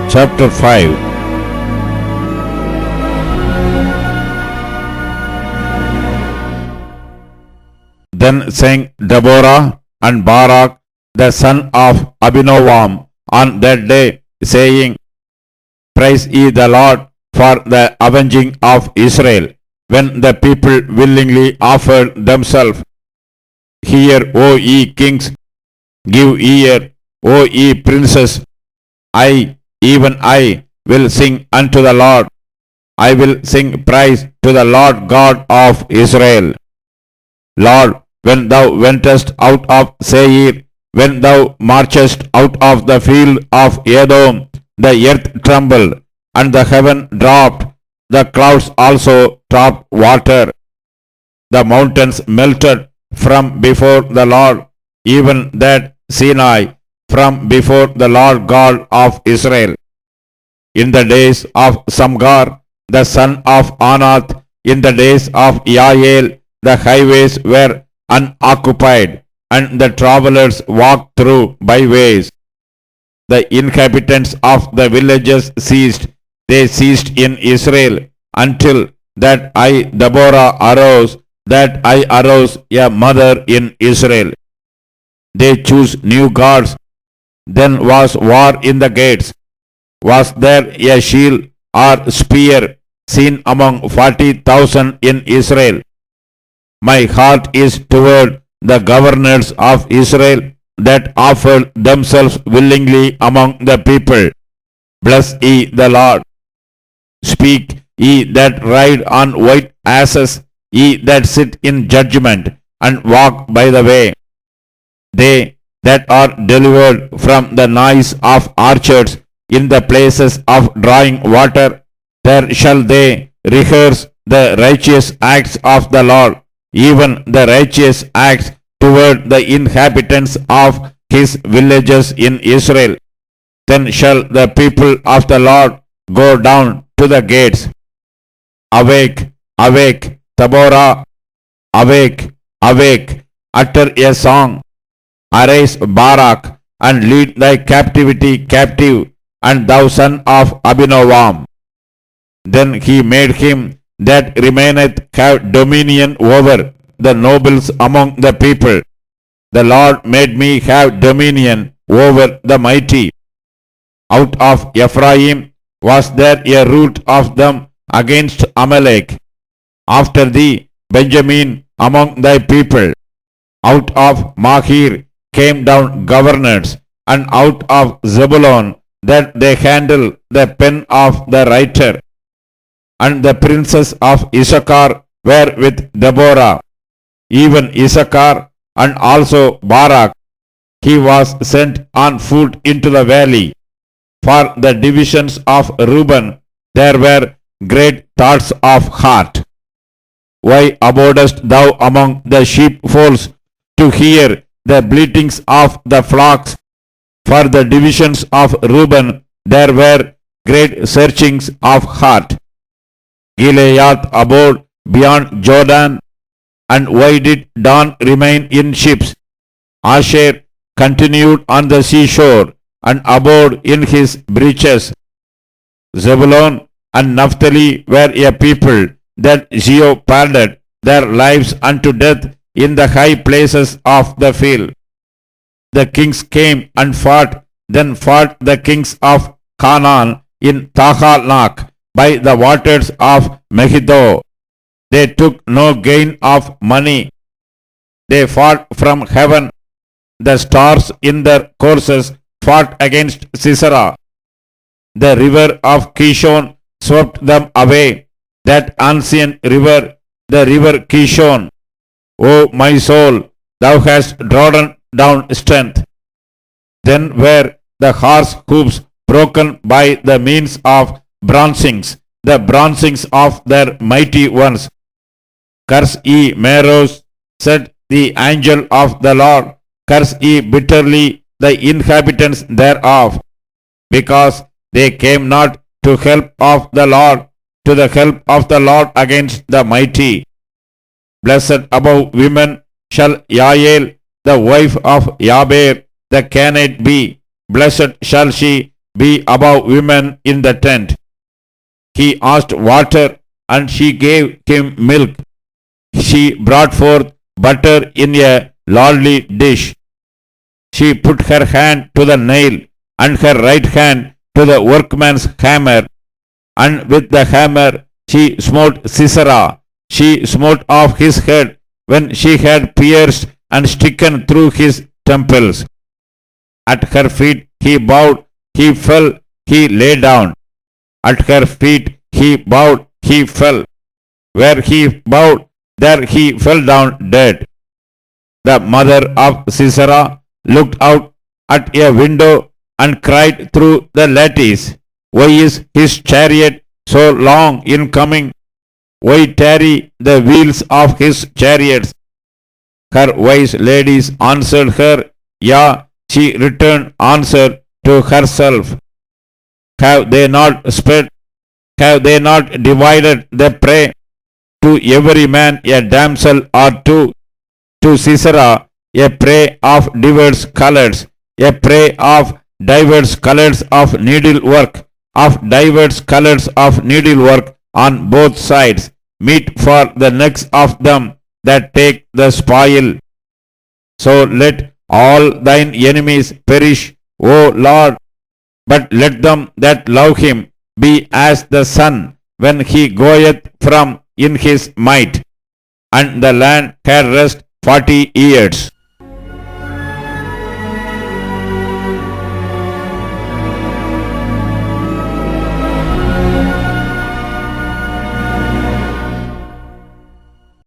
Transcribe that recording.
Chapter 5. Then sang Deborah and Barak the son of Abinoam on that day, saying, Praise ye the Lord for the avenging of Israel, when the people willingly offered themselves. Hear, O ye kings, give ear, O ye princes. I, even I, will sing unto the Lord. I will sing praise to the Lord God of Israel. Lord, when thou wentest out of Seir, when thou marchest out of the field of Edom, the earth trembled, and the heaven dropped, the clouds also dropped water. The mountains melted from before the Lord, even that Sinai from before the Lord God of Israel. In the days of Samgar, the son of Anath, in the days of Yael, the highways were unoccupied, and the travelers walked through byways. The inhabitants of the villages ceased. They ceased in Israel until that I, Deborah, arose, that I arose a mother in Israel. They chose new gods. Then was war in the gates. Was there a shield or spear seen among 40,000 in Israel? My heart is toward the governors of Israel that offered themselves willingly among the people. Bless ye the Lord. Speak, ye that ride on white asses, ye that sit in judgment and walk by the way. They that are delivered from the noise of archers in the places of drawing water, there shall they rehearse the righteous acts of the Lord, even the righteous acts toward the inhabitants of his villages in Israel. Then shall the people of the Lord go down to the gates. Awake, awake, Deborah, awake, awake, utter a song. Arise, Barak, and lead thy captivity captive, and thou son of Abinoam. Then he made him that remaineth have dominion over the nobles among the people. The Lord made me have dominion over the mighty. Out of Ephraim was there a root of them against Amalek. After thee, Benjamin, among thy people. Out of Machir came down governors, and out of Zebulun that they handle the pen of the writer. And the princes of Issachar were with Deborah, even Issachar and also Barak. He was sent on foot into the valley. For the divisions of Reuben there were great thoughts of heart. Why abodest thou among the sheepfolds to hear the bleatings of the flocks? For the divisions of Reuben there were great searchings of heart. Gilead abode beyond Jordan, and why did Dan remain in ships? Asher continued on the seashore, and abode in his breaches. Zebulun and Naphtali were a people that jeoparded their lives unto death in the high places of the field. The kings came and fought, then fought the kings of Canaan in Tahalnak by the waters of Megiddo. They took no gain of money. They fought from heaven. The stars in their courses fought against Sisera. The river of Kishon swept them away, that ancient river, the river Kishon. O my soul, thou hast trodden down strength. Then were the horse hoofs broken by the means of bronzings, the bronzings of their mighty ones. Curse ye Meroz, said the angel of the Lord, curse ye bitterly the inhabitants thereof, because they came not to help of the Lord, to the help of the Lord against the mighty. Blessed above women shall Yael, the wife of Jaber, the Canaanite be. Blessed shall she be above women in the tent. He asked water, and she gave him milk. She brought forth butter in a lordly dish. She put her hand to the nail, and her right hand to the workman's hammer, and with the hammer she smote Sisera. She smote off his head when she had pierced and stricken through his temples. At her feet he bowed, he fell, he lay down. At her feet he bowed, he fell. Where he bowed, there he fell down dead. The mother of Sisera looked out at a window and cried through the lattice, Why is his chariot so long in coming? Why tarry the wheels of his chariots? Her wise ladies answered her, Yea, she returned answer to herself. Have they not sped? Have they not divided the prey? To every man a damsel or two, to Sisera a prey of diverse colors, a prey of diverse colors of needlework, of diverse colors of needlework on both sides, meet for the necks of them that take the spoil. So let all thine enemies perish, O Lord, but let them that love him be as the sun when he goeth from in his might. And the land had rest 40 years.